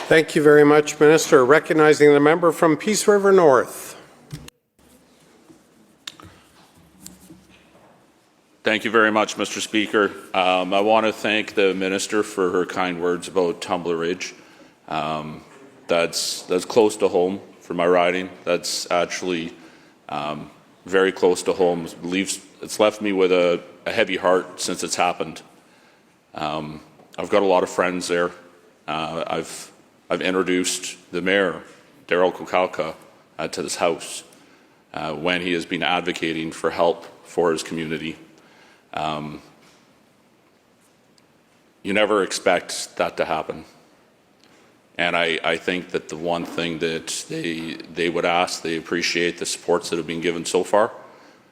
Thank you very much, Minister. Recognizing the member from Peace River North. Thank you very much, Mr. Speaker. I want to thank the Minister for her kind words about Tumbler Ridge. That's close to home for my riding. That's actually very close to home. It's left me with a heavy heart since it's happened. I've got a lot of friends there. I've introduced the mayor, Darryl Kukalka, to this house when he has been advocating for help for his community. You never expect that to happen. And I think that the one thing that they would ask, they appreciate the supports that have been given so far,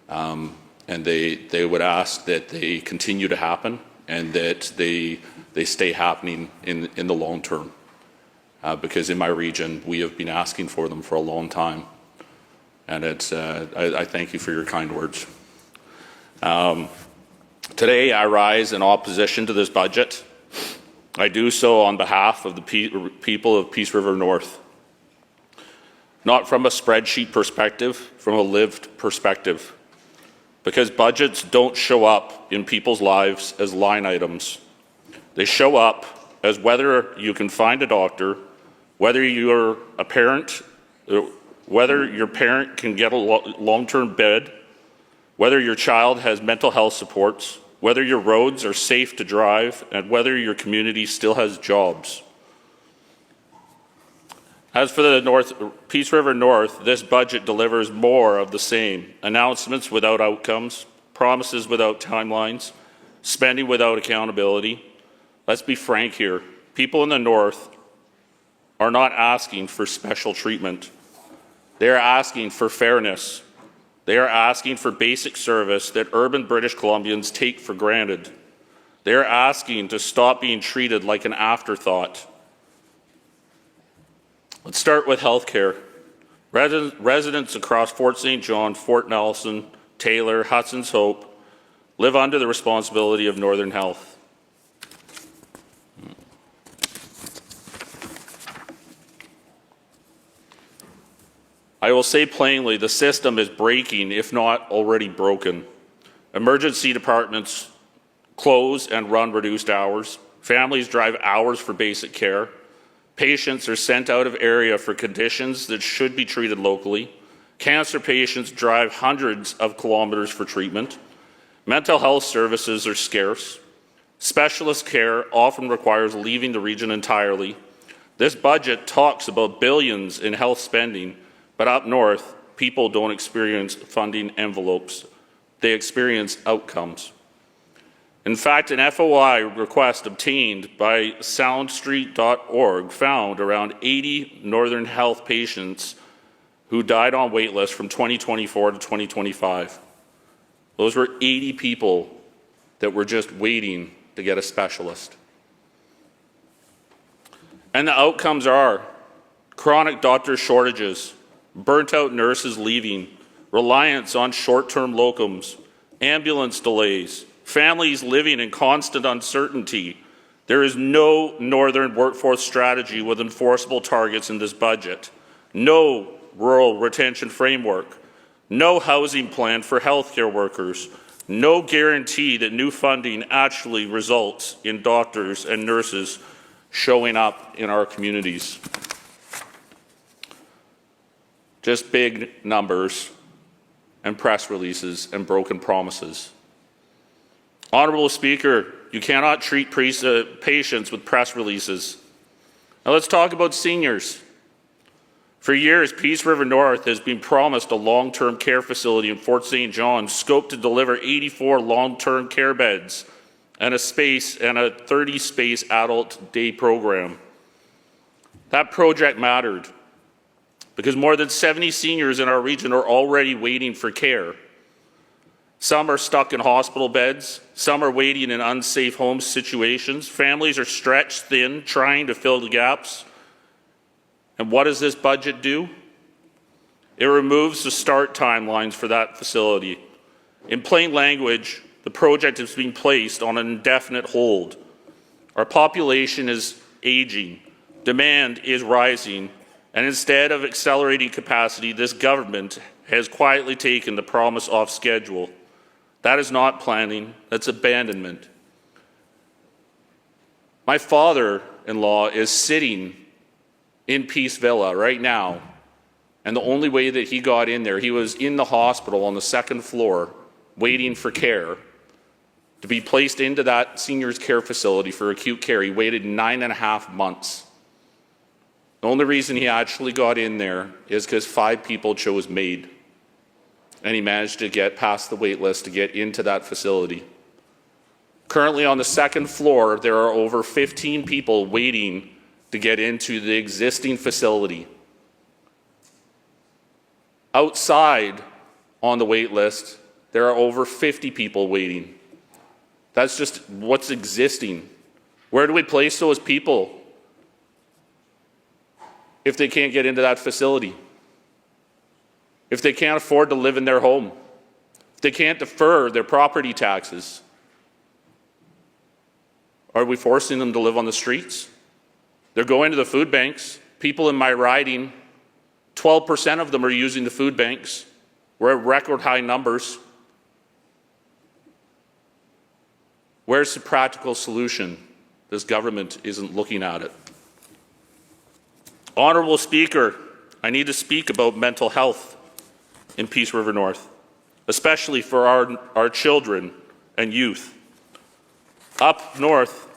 and they would ask that they continue to happen and that they stay happening in the long term. Because in my region, we have been asking for them for a long time. And I thank you for your kind words. Today, I rise in opposition to this budget. I do so on behalf of the people of Peace River North. Not from a spreadsheet perspective, from a lived perspective. Because budgets don't show up in people's lives as line items. They show up as whether you can find a doctor, whether you're a parent, whether your parent can get a long-term bed, whether your child has mental health supports, whether your roads are safe to drive, and whether your community still has jobs. As for the Peace River North, this budget delivers more of the same. Announcements without outcomes, promises without timelines, spending without accountability. Let's be frank here. People in the North are not asking for special treatment. They are asking for fairness. They are asking for basic service that urban British Columbians take for granted. They are asking to stop being treated like an afterthought. Let's start with healthcare. Residents across Fort St. John, Fort Nelson, Taylor, Hudson's Hope live under the responsibility of Northern Health. I will say plainly, the system is breaking, if not already broken. Emergency departments close and run reduced hours. Families drive hours for basic care. Patients are sent out of area for conditions that should be treated locally. Cancer patients drive hundreds of kilometers for treatment. Mental health services are scarce. Specialist care often requires leaving the region entirely. This budget talks about billions in health spending, but up north, people don't experience funding envelopes. They experience outcomes. In fact, an FOI request obtained by soundstreet.org found around 80 Northern Health patients who died on wait lists from 2024 to 2025. Those were 80 people that were just waiting to get a specialist. And the outcomes are chronic doctor shortages, burnt-out nurses leaving, reliance on short-term locums, ambulance delays, families living in constant uncertainty. There is no northern workforce strategy with enforceable targets in this budget, no rural retention framework, no housing plan for healthcare workers, no guarantee that new funding actually results in doctors and nurses showing up in our communities. Just big numbers and press releases and broken promises. Honourable Speaker, you cannot treat patients with press releases. Now let's talk about seniors. For years, Peace River North has been promised a long-term care facility in Fort St. John, scoped to deliver 84 long-term care beds and a 30-space adult day program. That project mattered, because more than 70 seniors in our region are already waiting for care. Some are stuck in hospital beds, some are waiting in unsafe home situations, families are stretched thin trying to fill the gaps. And what does this budget do? It removes the start timelines for that facility. In plain language, the project is being placed on an indefinite hold. Our population is aging. Demand is rising, and instead of accelerating capacity, this government has quietly taken the promise off schedule. That is not planning, that's abandonment. My father-in-law is sitting in Peace Villa right now, and the only way that he got in there, he was in the hospital on the second floor waiting for care to be placed into that seniors care facility for acute care. He waited 9.5 months. The only reason he actually got in there is because 5 people chose MAID, and he managed to get past the wait list to get into that facility. Currently on the second floor, there are over 15 people waiting to get into the existing facility. Outside on the wait list, there are over 50 people waiting. That's just what's existing. Where do we place those people if they can't get into that facility? If they can't afford to live in their home? If they can't defer their property taxes? Are we forcing them to live on the streets? They're going to the food banks. People in my riding, 12% of them are using the food banks. We're at record high numbers. Where's the practical solution? This government isn't looking at it. Honourable Speaker, I need to speak about mental health in Peace River North, especially for our children and youth. Up north,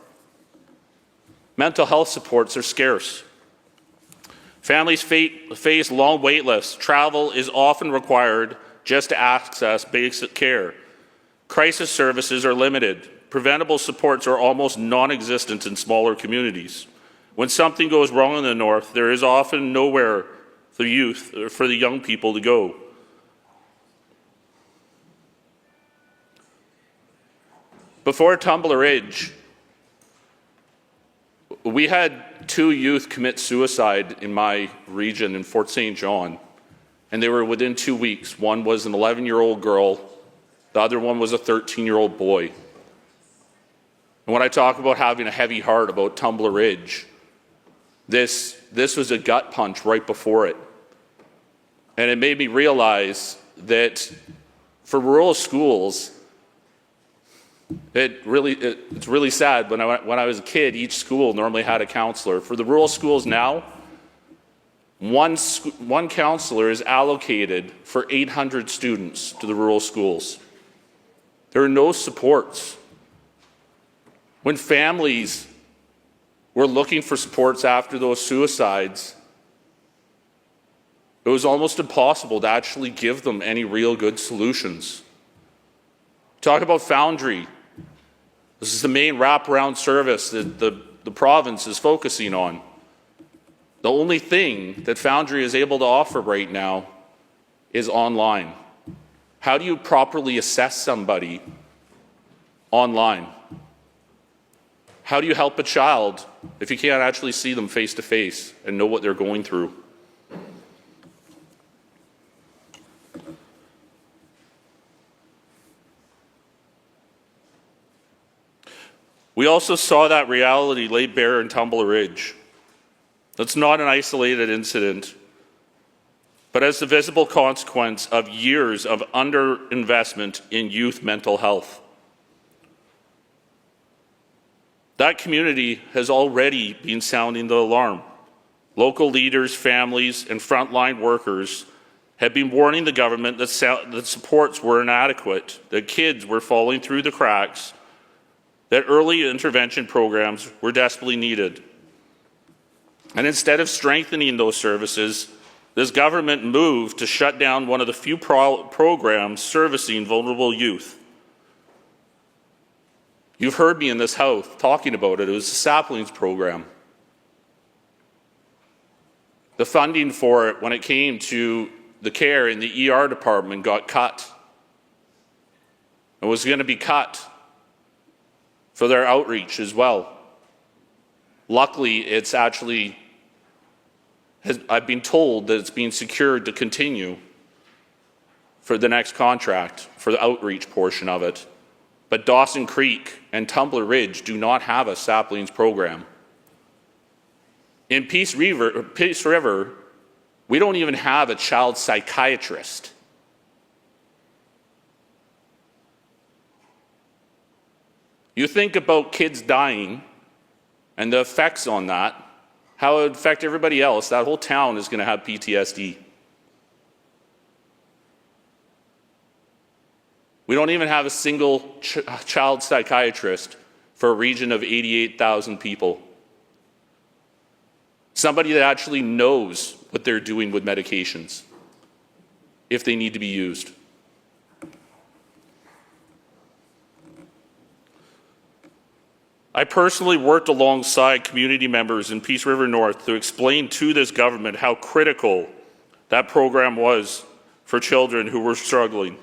mental health supports are scarce. Families face long wait lists. Travel is often required just to access basic care. Crisis services are limited. Preventable supports are almost non-existent in smaller communities. When something goes wrong in the north, there is often nowhere for youth or for the young people to go. Before Tumbler Ridge, we had 2 youth commit suicide in my region in Fort St. John, and they were within 2 weeks. One was an 11-year-old girl, the other one was a 13-year-old boy. And when I talk about having a heavy heart about Tumbler Ridge, this was a gut punch right before it. And it made me realize that for rural schools, it's really sad. When I was a kid, each school normally had a counselor. For the rural schools now, one counselor is allocated for 800 students to the rural schools. There are no supports. When families were looking for supports after those suicides, it was almost impossible to actually give them any real good solutions. Talk about Foundry. This is the main wraparound service that the province is focusing on. The only thing that Foundry is able to offer right now is online. How do you properly assess somebody online? How do you help a child if you can't actually see them face to face and know what they're going through? We also saw that reality laid bare in Tumbler Ridge. That's not an isolated incident, but as the visible consequence of years of underinvestment in youth mental health. That community has already been sounding the alarm. Local leaders, families, and frontline workers have been warning the government that supports were inadequate, that kids were falling through the cracks, that early intervention programs were desperately needed. And instead of strengthening those services, this government moved to shut down one of the few programs servicing vulnerable youth. You've heard me in this house talking about it. It was the Saplings program. The funding for it, when it came to the care in the ER department, got cut. It was going to be cut for their outreach as well. Luckily, it's actually, I've been told that it's being secured to continue for the next contract, for the outreach portion of it. But Dawson Creek and Tumbler Ridge do not have a Saplings program. In Peace River, we don't even have a child psychiatrist. You think about kids dying and the effects on that, how it would affect everybody else. That whole town is going to have PTSD. We don't even have a single child psychiatrist for a region of 88,000 people. Somebody that actually knows what they're doing with medications if they need to be used. I personally worked alongside community members in Peace River North to explain to this government how critical that program was for children who were struggling.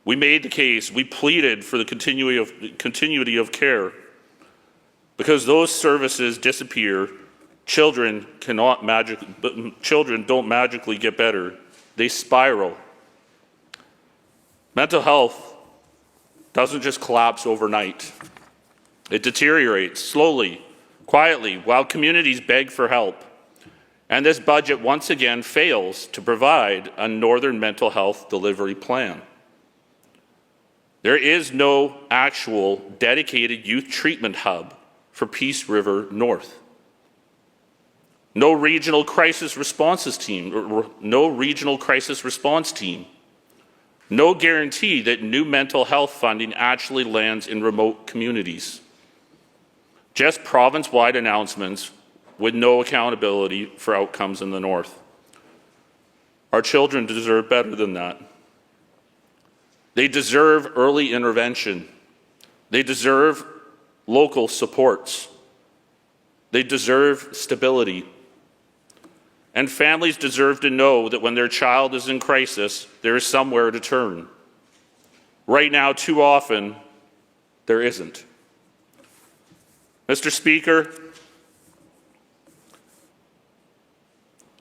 We made the case, we pleaded for the continuity of care. Because those services disappear, children don't magically get better. They spiral. Mental health doesn't just collapse overnight. It deteriorates slowly, quietly, while communities beg for help. And this budget once again fails to provide a northern mental health delivery plan. There is no actual dedicated youth treatment hub for Peace River North. No regional crisis response team. No guarantee that new mental health funding actually lands in remote communities. Just province-wide announcements with no accountability for outcomes in the north. Our children deserve better than that. They deserve early intervention. They deserve local supports. They deserve stability. And families deserve to know that when their child is in crisis, there is somewhere to turn. Right now, too often, there isn't. Mr. Speaker,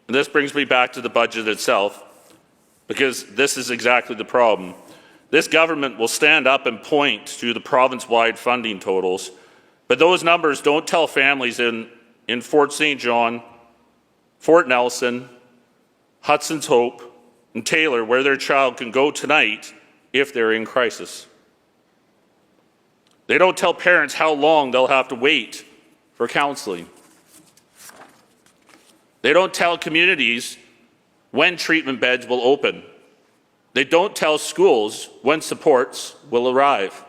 and this brings me back to the budget itself, because this is exactly the problem. This government will stand up and point to the province-wide funding totals, but those numbers don't tell families in Fort St. John, Fort Nelson, Hudson's Hope, and Taylor where their child can go tonight if they're in crisis. They don't tell parents how long they'll have to wait for counseling. They don't tell communities when treatment beds will open. They don't tell schools when supports will arrive.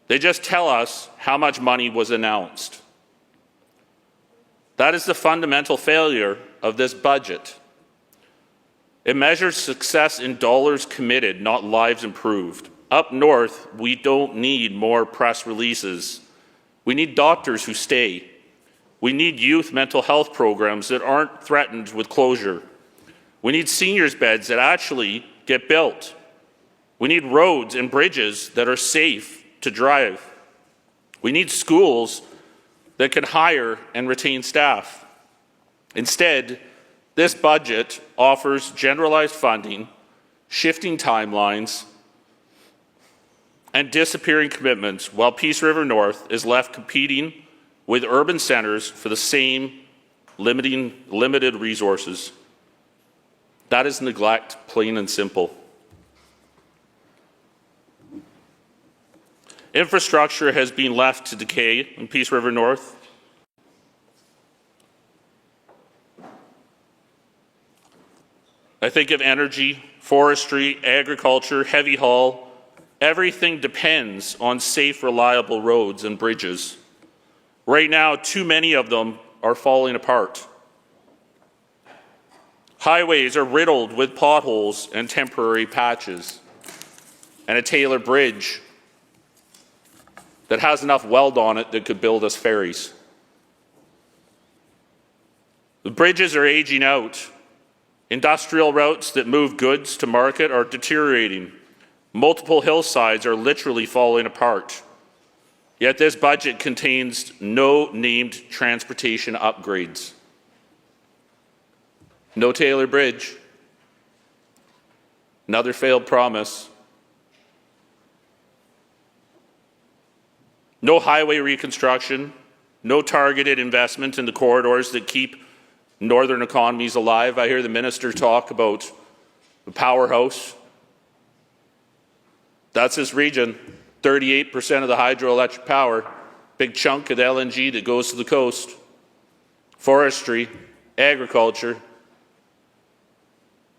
They just tell us how much money was announced. That is the fundamental failure of this budget. It measures success in dollars committed, not lives improved. Up north, we don't need more press releases. We need doctors who stay. We need youth mental health programs that aren't threatened with closure. We need seniors' beds that actually get built. We need roads and bridges that are safe to drive. We need schools that can hire and retain staff. Instead, this budget offers generalized funding, shifting timelines, and disappearing commitments, while Peace River North is left competing with urban centres for the same limited resources. That is neglect, plain and simple. Infrastructure has been left to decay in Peace River North. I think of energy, forestry, agriculture, heavy haul. Everything depends on safe, reliable roads and bridges. Right now, too many of them are falling apart. Highways are riddled with potholes and temporary patches. And a Taylor Bridge that has enough weld on it that could build us ferries. The bridges are aging out. Industrial routes that move goods to market are deteriorating. Multiple hillsides are literally falling apart. Yet this budget contains no named transportation upgrades. No Taylor Bridge. Another failed promise. No highway reconstruction. no targeted investment in the corridors that keep northern economies alive. I hear the minister talk about the powerhouse. That's this region, 38% of the hydroelectric power, big chunk of the LNG that goes to the coast, forestry, agriculture.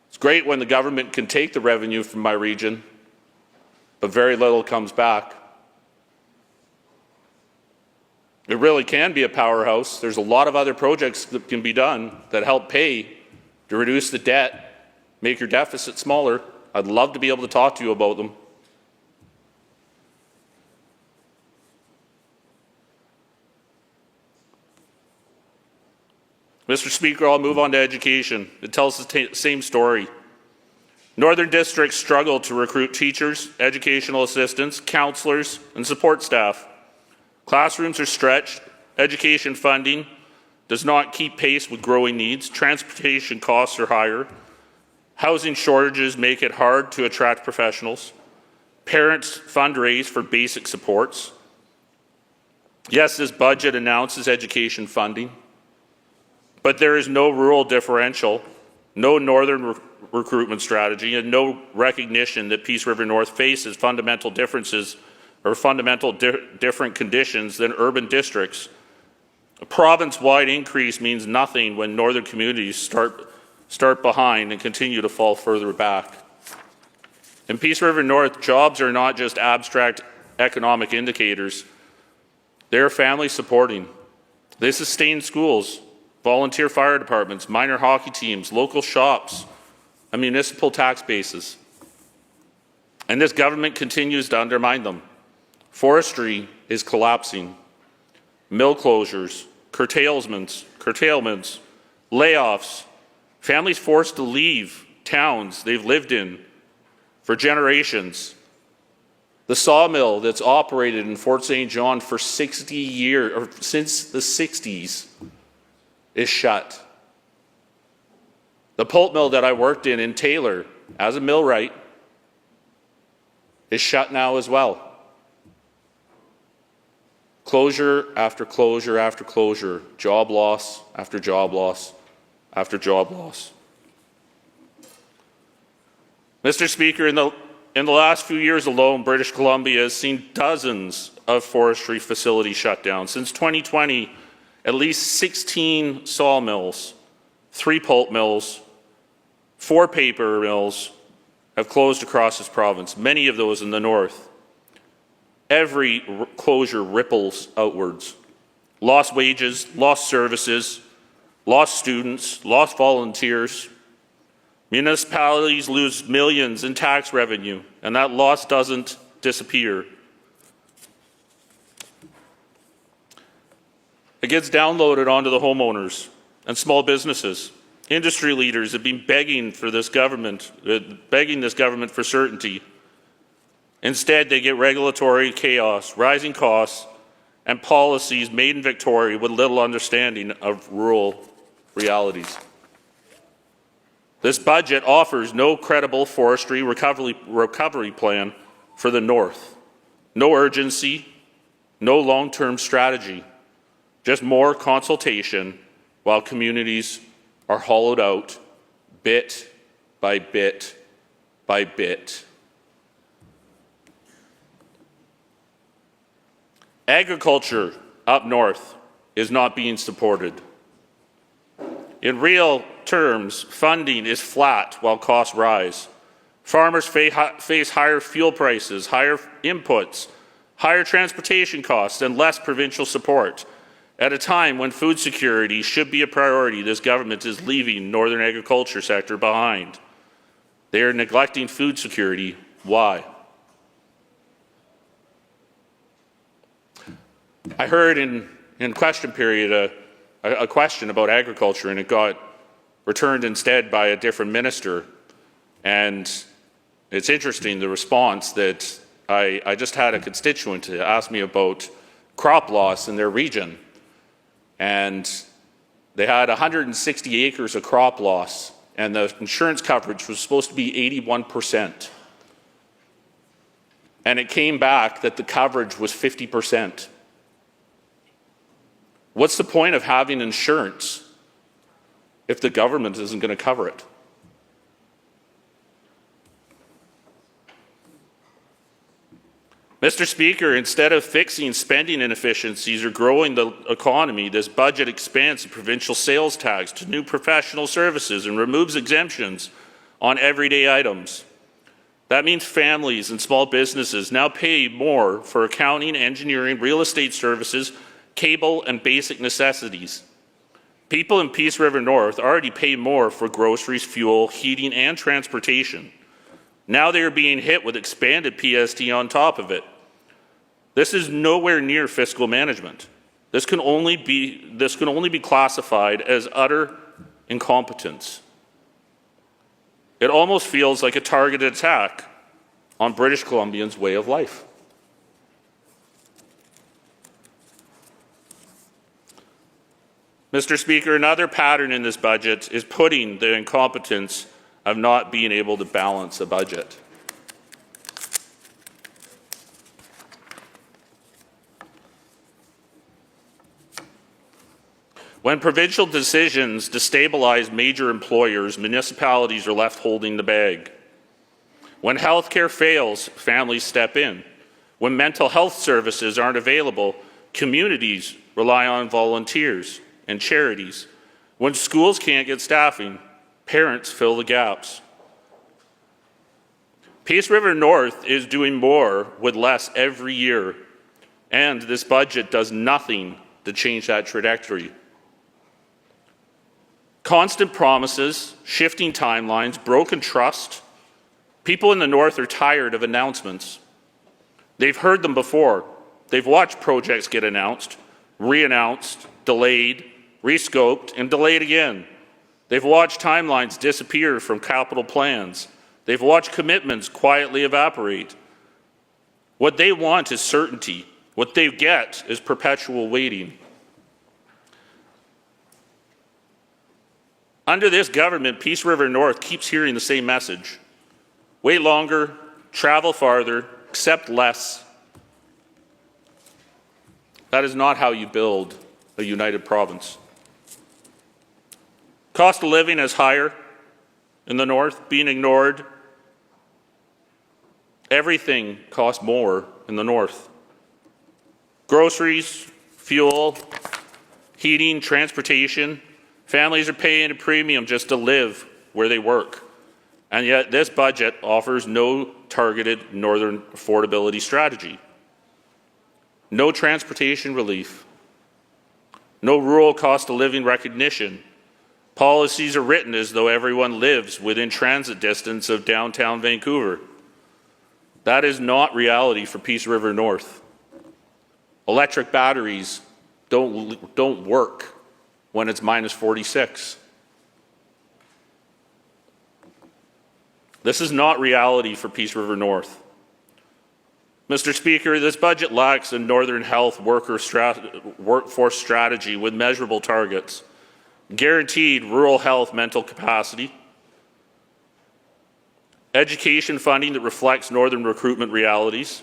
It's great when the government can take the revenue from my region, but very little comes back. It really can be a powerhouse. There's a lot of other projects that can be done that help pay to reduce the debt, make your deficit smaller. I'd love to be able to talk to you about them. Mr. Speaker, I'll move on to education. It tells the same story. Northern districts struggle to recruit teachers, educational assistants, counselors, and support staff. Classrooms are stretched, education funding does not keep pace with growing needs, transportation costs are higher, housing shortages make it hard to attract professionals, parents fundraise for basic supports. Yes, this budget announces education funding, but there is no rural differential, no northern recruitment strategy, and no recognition that Peace River North faces fundamental differences or fundamental different conditions than urban districts. A province-wide increase means nothing when northern communities start behind and continue to fall further back. In Peace River North, jobs are not just abstract economic indicators. They are family supporting. They sustain schools, volunteer fire departments, minor hockey teams, local shops, and municipal tax bases. And this government continues to undermine them. Forestry is collapsing. Mill closures, curtailments, layoffs, families forced to leave towns they've lived in for generations. The sawmill that's operated in Fort St. John for 60 years, or since the 60s, is shut. The pulp mill that I worked in Taylor as a millwright is shut now as well. Closure after closure after closure, job loss after job loss after job loss. Mr. Speaker, in the last few years alone, British Columbia has seen dozens of forestry facilities shut down. Since 2020, at least 16 sawmills, 3 pulp mills, 4 paper mills have closed across this province, many of those in the north. Every closure ripples outwards. Lost wages, lost services, lost students, lost volunteers. Municipalities lose millions in tax revenue, and that loss doesn't disappear. It gets downloaded onto the homeowners and small businesses. Industry leaders have been begging this government for certainty. Instead, they get regulatory chaos, rising costs, and policies made in Victoria with little understanding of rural realities. This budget offers no credible forestry recovery plan for the North. No urgency, no long-term strategy, just more consultation while communities are hollowed out bit by bit by bit. Agriculture up north is not being supported. In real terms, funding is flat while costs rise. Farmers face higher fuel prices, higher inputs, higher transportation costs, and less provincial support. At a time when food security should be a priority, this government is leaving northern agriculture sector behind. They are neglecting food security. Why? I heard in question period a question about agriculture, and it got returned instead by a different minister. And it's interesting, the response that I just had a constituent to ask me about crop loss in their region. And they had 160 acres of crop loss, and the insurance coverage was supposed to be 81%. And it came back that the coverage was 50%. What's the point of having insurance if the government isn't going to cover it? Mr. Speaker, instead of fixing spending inefficiencies or growing the economy, this budget expands the provincial sales tax to new professional services and removes exemptions on everyday items. That means families and small businesses now pay more for accounting, engineering, real estate services, cable, and basic necessities. People in Peace River North already pay more for groceries, fuel, heating, and transportation. Now they are being hit with expanded PST on top of it. This is nowhere near fiscal management. This can only be classified as utter incompetence. It almost feels like a targeted attack on British Columbians' way of life. Mr. Speaker, another pattern in this budget is putting the incompetence of not being able to balance a budget. When provincial decisions destabilize major employers, municipalities are left holding the bag. When healthcare fails, families step in. When mental health services aren't available, communities rely on volunteers and charities. When schools can't get staffing, parents fill the gaps. Peace River North is doing more with less every year, and this budget does nothing to change that trajectory. Constant promises, shifting timelines, broken trust. People in the North are tired of announcements. They've heard them before. They've watched projects get announced, re-announced, delayed, rescoped, and delayed again. They've watched timelines disappear from capital plans. They've watched commitments quietly evaporate. What they want is certainty. What they get is perpetual waiting. Under this government, Peace River North keeps hearing the same message. Wait longer, travel farther, accept less. That is not how you build a united province. Cost of living is higher in the North, being ignored. Everything costs more in the North. Groceries, fuel, heating, transportation. Families are paying a premium just to live where they work. And yet this budget offers no targeted northern affordability strategy. No transportation relief. No rural cost of living recognition. Policies are written as though everyone lives within transit distance of downtown Vancouver. That is not reality for Peace River North. Electric batteries don't work when it's minus 46. This is not reality for Peace River North. Mr. Speaker, this budget lacks a northern health workforce strategy with measurable targets, guaranteed rural health mental capacity, education funding that reflects northern recruitment realities,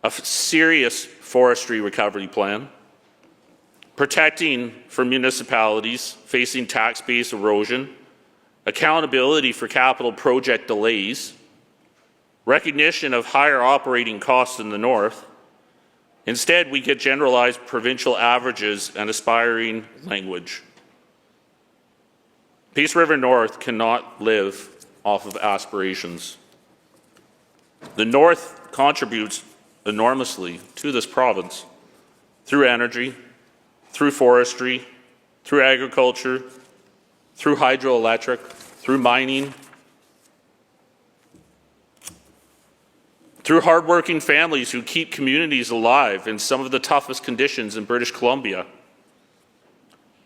a serious forestry recovery plan, protecting for municipalities facing tax base erosion, accountability for capital project delays, recognition of higher operating costs in the North. Instead, we get generalized provincial averages and aspiring language. Peace River North cannot live off of aspirations. The North contributes enormously to this province through energy, through forestry, through agriculture, through hydroelectric, through mining, through hardworking families who keep communities alive in some of the toughest conditions in British Columbia.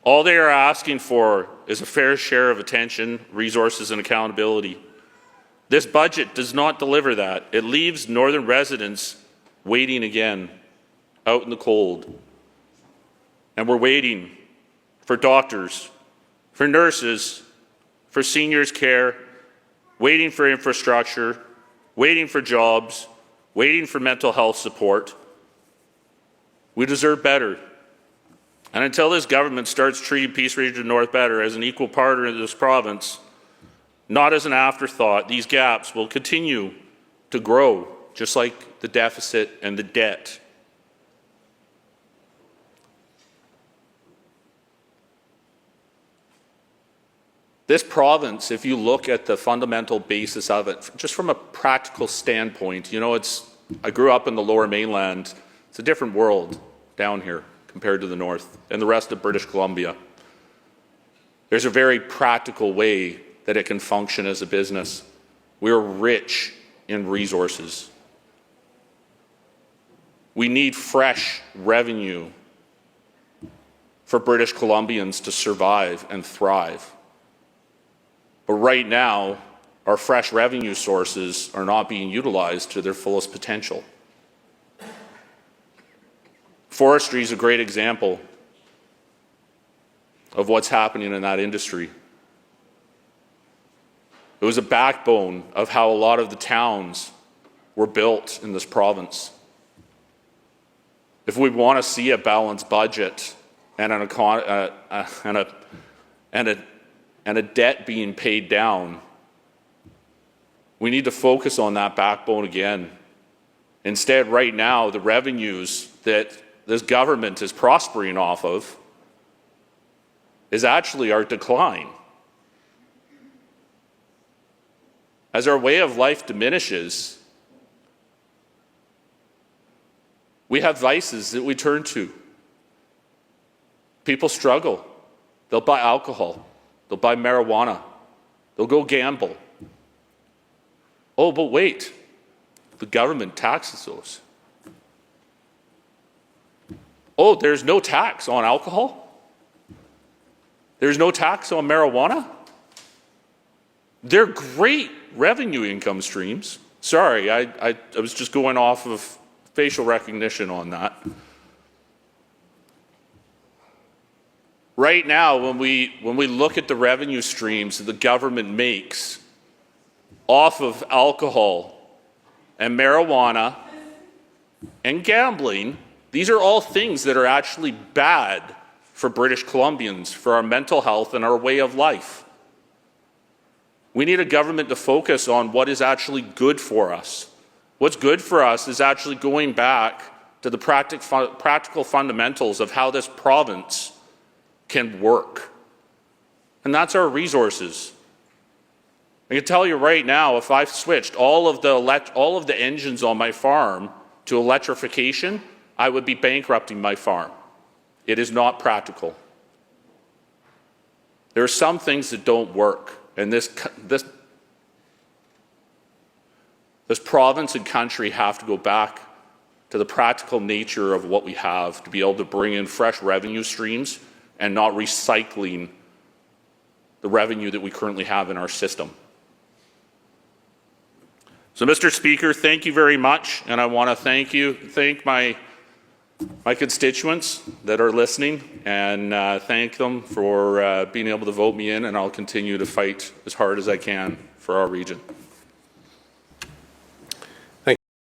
All they are asking for is a fair share of attention, resources, and accountability. This budget does not deliver that. It leaves northern residents waiting again, out in the cold. And we're waiting for doctors, for nurses, for seniors' care, waiting for infrastructure, waiting for jobs, waiting for mental health support. We deserve better. And until this government starts treating Peace Region North better as an equal partner in this province, not as an afterthought, these gaps will continue to grow, just like the deficit and the debt. This province, if you look at the fundamental basis of it, just from a practical standpoint, I grew up in the Lower Mainland. It's a different world down here compared to the North and the rest of British Columbia. There's a very practical way that it can function as a business. We're rich in resources. We need fresh revenue for British Columbians to survive and thrive. But right now, our fresh revenue sources are not being utilized to their fullest potential. Forestry is a great example of what's happening in that industry. It was a backbone of how a lot of the towns were built in this province. If we want to see a balanced budget and a debt being paid down, we need to focus on that backbone again. Instead, right now, the revenues that this government is prospering off of is actually our decline. As our way of life diminishes, we have vices that we turn to. People struggle. They'll buy alcohol. They'll buy marijuana. They'll go gamble. Oh, but wait, the government taxes those. Oh, there's no tax on alcohol? There's no tax on marijuana? They're great revenue income streams. Sorry, I was just going off of facial recognition on that. Right now, when we look at the revenue streams that the government makes off of alcohol and marijuana and gambling, these are all things that are actually bad for British Columbians, for our mental health and our way of life. We need a government to focus on what is actually good for us. What's good for us is actually going back to the practical fundamentals of how this province can work. And that's our resources. I can tell you right now, if I've switched all of the engines on my farm to electrification, I would be bankrupting my farm. It is not practical. There are some things that don't work, and this province and country have to go back to the practical nature of what we have to be able to bring in fresh revenue streams and not recycling the revenue that we currently have in our system. So, Mr. Speaker, thank you very much, and I want to thank my constituents that are listening, and thank them for being able to vote me in, and I'll continue to fight as hard as I can for our region.